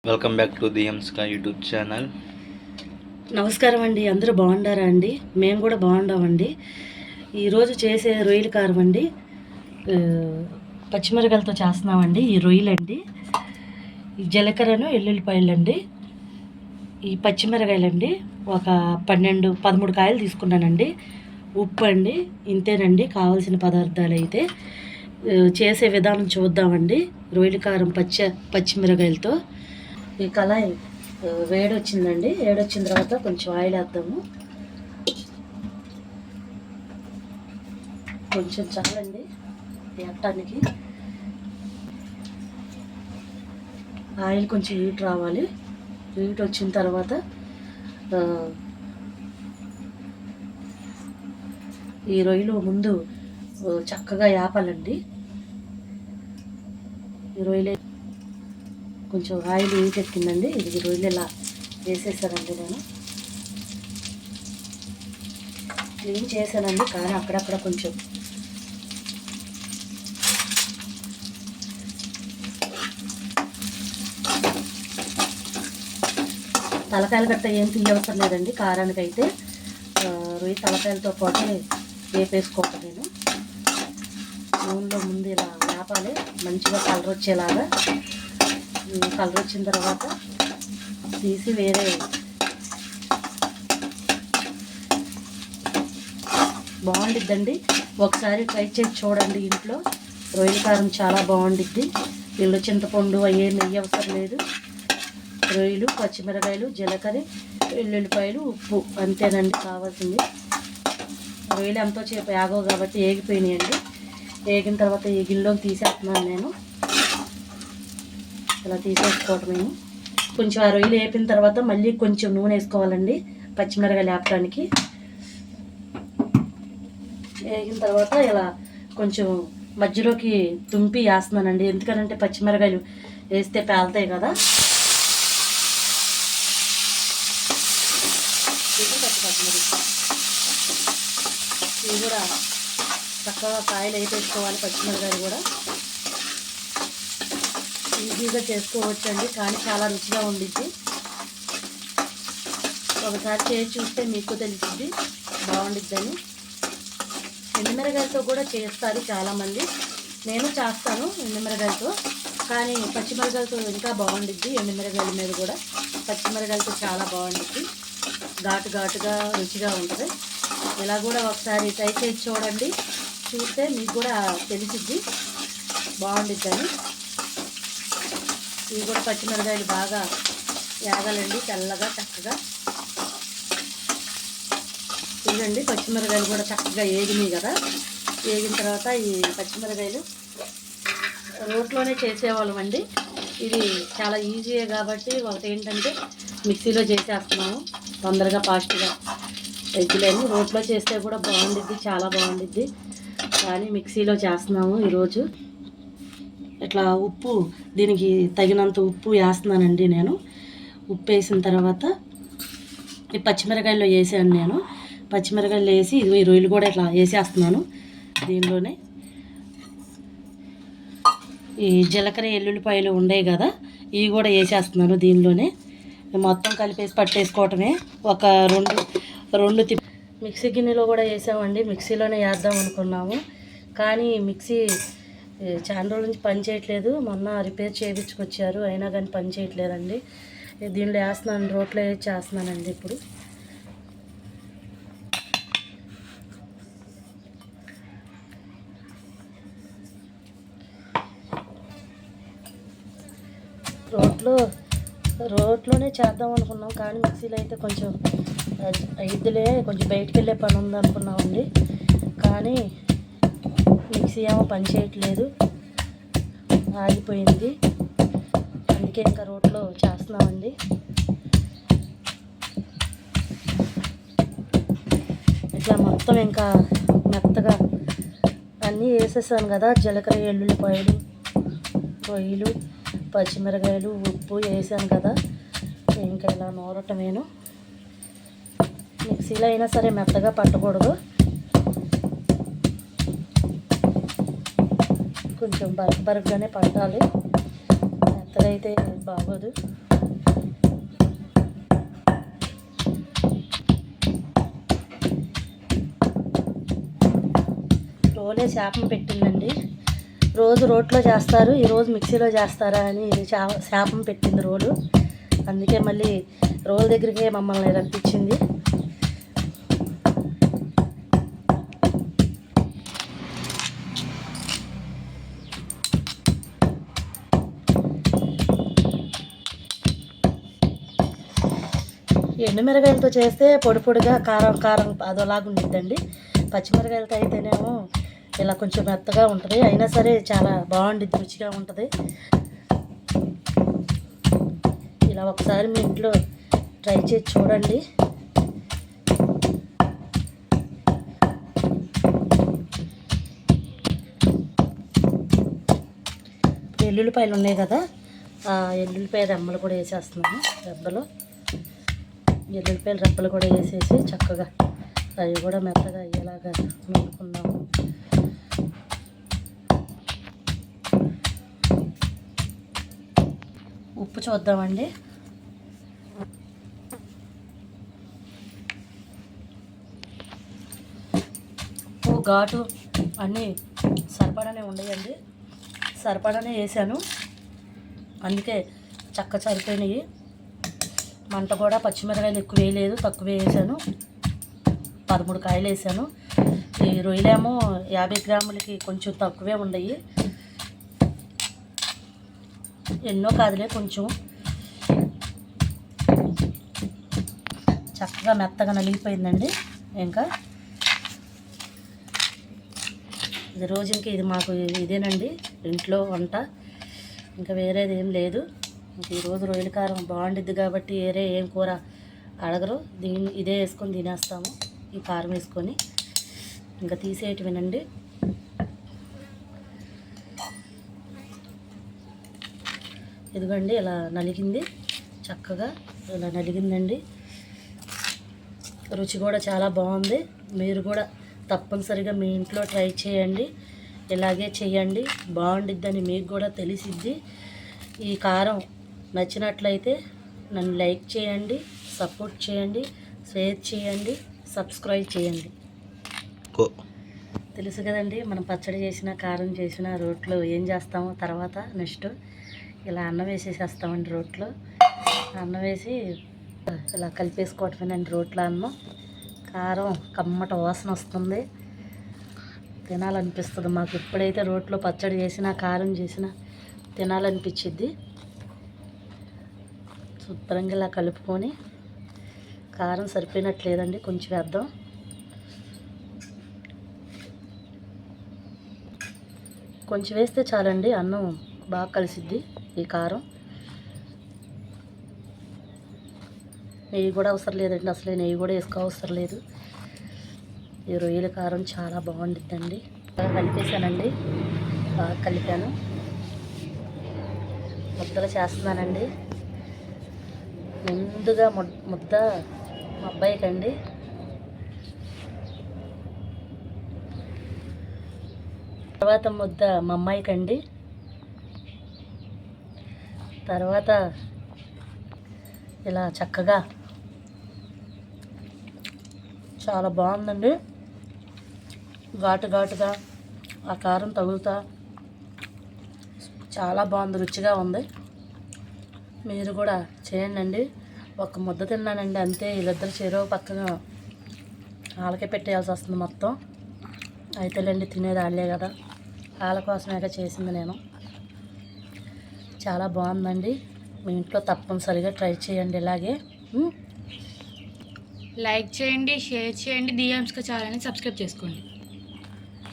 Welcome back to the ఎంస్కా YouTube channel. నమస్కారం అండి. అందరూ బాగుండారా అండి? మేము కూడా బాగుండామండి. ఈరోజు చేసే రొయ్యల కారం అండి, పచ్చిమిరకాయలతో చేస్తున్నామండి. ఈ రొయ్యలండి, ఈ జీలకర్రను ఎల్లుల్లిపాయలు అండి, ఈ పచ్చిమిరకాయలండి, ఒక 13 కాయలు తీసుకున్నానండి. ఉప్పు అండి, ఇంతేనండి కావాల్సిన పదార్థాలు. అయితే చేసే విధానం చూద్దామండి. రొయ్యల కారం పచ్చిమిరకాయలతో. ఈ కళాయి వేడొచ్చిందండి. వేడొచ్చిన తర్వాత కొంచెం ఆయిల్ వేద్దాము. కొంచెం చాలండి వేయటానికి. ఆయిల్ కొంచెం హీట్ రావాలి. హీట్ వచ్చిన తర్వాత ఈ రొయ్యలు ముందు చక్కగా వేపాలండి. ఈ రొయ్యలు కొంచెం ఆయిల్ హీట్ ఎక్కిందండి. ఇది రొయ్యలు ఇలా వేసేసానండి. నేను క్లీన్ చేశానండి, కానీ అక్కడక్కడ కొంచెం తలకాయలు గట్ట ఏం తీయవసరం లేదండి. కారానికి అయితే రొయ్య తలకాయలతో పాటు వేపేసుకోవాలి. నేను నూనెలో ముందు ఇలా వేపాలి, మంచిగా కలర్ వచ్చేలాగా. కలర్ వచ్చిన తర్వాత తీసి వేరే బాగుండిద్దండి. ఒకసారి ట్రై చేసి చూడండి ఇంట్లో. రొయ్యల కారం చాలా బాగుండిద్ది. వీళ్ళు చింతపండు అయ్యేం నెయ్యి అవసరం లేదు. రొయ్యలు, పచ్చిమిరకాయలు, జీలకర్ర, వెల్లుల్లిపాయలు, ఉప్పు, అంతేనండి కావాల్సింది. రొయ్యలు ఎంతో చేపు ఏగవు కాబట్టి ఏగిపోయినాయండి. ఏగిన తర్వాత ఈ గిన్నెలోకి తీసేస్తున్నాను నేను. ఇలా తీసేసుకోవటమేమో. కొంచెం ఆ రొయ్యలు వేపిన తర్వాత మళ్ళీ కొంచెం నూనె వేసుకోవాలండి పచ్చిమిరకాయలు వేపడానికి. వేగిన తర్వాత ఇలా కొంచెం మధ్యలోకి తుంపి వేస్తున్నానండి. ఎందుకనంటే పచ్చిమిరకాయలు వేస్తే పేలుతాయి కదా. ఇవి కూడా చక్కగా కాయలు వేసేసుకోవాలి. పచ్చిమిరకాయలు కూడా ఈజీగా చేసుకోవచ్చండి, కానీ చాలా రుచిగా ఉండిద్ది. ఒకసారి చేసి చూస్తే మీకు తెలిసిద్ది బాగుండిద్దని. ఎండుమిరకాయలతో కూడా చేస్తారు చాలామంది. నేను చేస్తాను ఎండుమిరకాయలతో, కానీ పచ్చిమిరకాయలతో ఇంకా బాగుండిద్ది. ఎండుమిరకాయల మీద కూడా పచ్చిమిరకాయలతో చాలా బాగుండిద్ది. ఘాటుగా రుచిగా ఉంటుంది. ఇలా కూడా ఒకసారి ట్రై చేసి చూడండి. చూస్తే మీకు కూడా తెలిసిద్ది బాగుండిద్దని. ఇవి కూడా పచ్చిమిరకాయలు బాగా వేగాలండి, తెల్లగా చక్కగా. ఇదండి పచ్చిమిరకాయలు కూడా చక్కగా ఏగినాయి కదా. వేగిన తర్వాత ఈ పచ్చిమిరకాయలు రోట్లోనే చేసేవాళ్ళం అండి. ఇది చాలా ఈజీయే కాబట్టి ఒకటి ఏంటంటే మిక్సీలో చేసేస్తున్నాము తొందరగా ఫాస్ట్గా. ఎగ్గులేని రోట్లో చేస్తే కూడా బాగుండిద్ది, చాలా బాగుండిద్ది, కానీ మిక్సీలో చేస్తున్నాము ఈరోజు. ఇట్లా ఉప్పు, దీనికి తగినంత ఉప్పు వేస్తున్నానండి నేను. ఉప్పు వేసిన తర్వాత ఈ పచ్చిమిరకాయల్లో వేసాను నేను. పచ్చిమిరకాయలు వేసి ఇది ఈ రొయ్యలు కూడా ఇట్లా వేసేస్తున్నాను దీనిలోనే. ఈ జీలకర్ర ఎల్లుల్లిపాయలు ఉండేవి కదా, ఇవి కూడా వేసేస్తున్నాను దీనిలోనే. మొత్తం కలిపేసి పట్టేసుకోవటమే. ఒక రెండు మిక్సీ గిన్నెలో కూడా వేసామండి. మిక్సీలోనే వేద్దాం అనుకున్నాము, కానీ మిక్సీ చాలా రోజుల నుంచి పని చేయట్లేదు. మొన్న రిపేర్ చేయించుకొచ్చారు, అయినా కానీ పని చేయట్లేదండి. దీనిలో వేస్తున్నాను, రోట్లో వేసి చేస్తున్నానండి ఇప్పుడు. రోట్లోనే చేద్దాం అనుకున్నాం, కానీ మిక్సీలో అయితే కొంచెం ఇద్దులే, కొంచెం బయటికి వెళ్ళే పని ఉంది అనుకున్నామండి. కానీ మిక్సీ ఏమో పని చేయట్లేదు, ఆగిపోయింది. అందుకే ఇంకా రోట్లో చేస్తున్నామండి. ఇట్లా మొత్తం ఇంకా మెత్తగా అన్నీ వేసేసాను కదా. జీలకర్ర, ఎల్లుల్లిపాయలు, రొయ్యలు, పచ్చిమిరకాయలు, ఉప్పు వేసాను కదా. ఇంకా ఇలా నూరటమేను. మిక్సీలో అయినా సరే మెత్తగా పట్టకూడదు, కొంచెం బరగ్గానే పట్టాలి. మెత్తగా అయితే బాగోదు. రోలే శాపం పెట్టిందండి. రోజు రోట్లో చేస్తారు, ఈరోజు మిక్సీలో చేస్తారా అని శాపం పెట్టింది రోలు. అందుకే మళ్ళీ రోల్ దగ్గరికి మమ్మల్ని రప్పించింది. ఎండుమిరగాయలతో చేస్తే పొడి పొడిగా కారం కారం అదోలాగా ఉండిద్దండి. పచ్చిమిరకాయలతో అయితేనేమో ఇలా కొంచెం మెత్తగా ఉంటుంది, అయినా సరే చాలా బాగుండిద్ది, రుచిగా ఉంటుంది. ఇలా ఒకసారి మీ ఇంట్లో ట్రై చేసి చూడండి. ఎల్లుల్లిపాయలు ఉన్నాయి కదా, ఆ ఎల్లుల్లిపాయ రెమ్మలు కూడా వేసేస్తున్నాము. ఎల్లుల్లిపాయలు రెబ్బలు కూడా వేసేసి చక్కగా అవి కూడా మెత్తగా అయ్యేలాగా నూరుకుందాము. ఉప్పు చూద్దామండి. ఉప్పు ఘాటు అన్నీ సరిపడానే ఉండయండి, సరిపడానే వేసాను, అందుకే చక్క సరిపోయినాయి. మంట కూడా పచ్చిమిరకాయలు ఎక్కువ వేయలేదు, తక్కువ వేసాను. 13 కాయలు వేసాను. ఈ రొయ్యలేమో 50 గ్రాములకి కొంచెం తక్కువే ఉన్నాయి. ఎన్నో కాదులే, కొంచెం. చక్కగా మెత్తగా నలిగిపోయిందండి. ఇంకా ఇది రోజుకి ఇది మాకు ఇదేనండి ఇంట్లో వంట, ఇంకా వేరేది ఏం లేదు. ఈరోజు రొయ్యల కారం బాగుండిద్ది కాబట్టి వేరే ఏం కూర అడగరు, ఇదే వేసుకొని తినేస్తాము. ఈ కారం వేసుకొని ఇంకా తీసేయటమేనండి. ఇదిగోండి ఇలా నలిగింది, చక్కగా ఇలా నలిగిందండి. రుచి కూడా చాలా బాగుంది. మీరు కూడా తప్పనిసరిగా మీ ఇంట్లో ట్రై చేయండి, ఇలాగే చేయండి, బాగుండిద్దని మీకు కూడా తెలిసిద్ది. ఈ కారం నచ్చినట్లయితే నన్ను లైక్ చేయండి, సపోర్ట్ చేయండి, షేర్ చేయండి, సబ్స్క్రైబ్ చేయండి. తెలుసు కదండి, మనం పచ్చడి చేసిన కారం చేసిన రోట్లో ఏం చేస్తామో తర్వాత నెక్స్ట్ ఇలా అన్నం వేసేసేస్తామండి. రోట్లో అన్నం వేసి ఇలా కలిపేసుకోవటమేనండి. రోట్లో అన్నం కారం కమ్మట వాసన వస్తుంది, తినాలనిపిస్తుంది మాకు. ఎప్పుడైతే రోట్లో పచ్చడి చేసినా కారం చేసినా తినాలనిపించిద్ది. శుభ్రంగా ఇలా కలుపుకొని, కారం సరిపోయినట్లేదండి, కొంచెం వేద్దాం. కొంచెం వేస్తే చాలండి, అన్నం బాగా కలిసిద్ది ఈ కారం. నెయ్యి కూడా అవసరం లేదండి, అసలే నెయ్యి కూడా వేసుకోవసరం లేదు. ఈ రొయ్యల కారం చాలా బాగుండిద్దండి. బాగా కలిపేసానండి, బాగా కలిపాను. ముద్దలు చేస్తున్నానండి. ముందుగా ముద్ద మా అబ్బాయికండి, తర్వాత ముద్ద మా అమ్మాయికండి, తర్వాత ఇలా చక్కగా చాలా బాగుందండి. ఘాటుగా ఆ కారం తగులుతా చాలా బాగుంది, రుచిగా ఉంది. మీరు కూడా చేయండి. ఒక ముద్ద తిన్నానండి అంతే, వీళ్ళిద్దరు చెరో పక్కన వాళ్ళకే పెట్టేయాల్సి వస్తుంది మొత్తం. అయితేలేండి, తినేది వాళ్ళే కదా, వాళ్ళ కోసమేగా చేసింది నేను. చాలా బాగుందండి, మీ ఇంట్లో తప్పనిసరిగా ట్రై చేయండి ఇలాగే. లైక్ చేయండి, షేర్ చేయండి, డిఎమ్స్కి ఛానల్ని సబ్స్క్రైబ్ చేసుకోండి.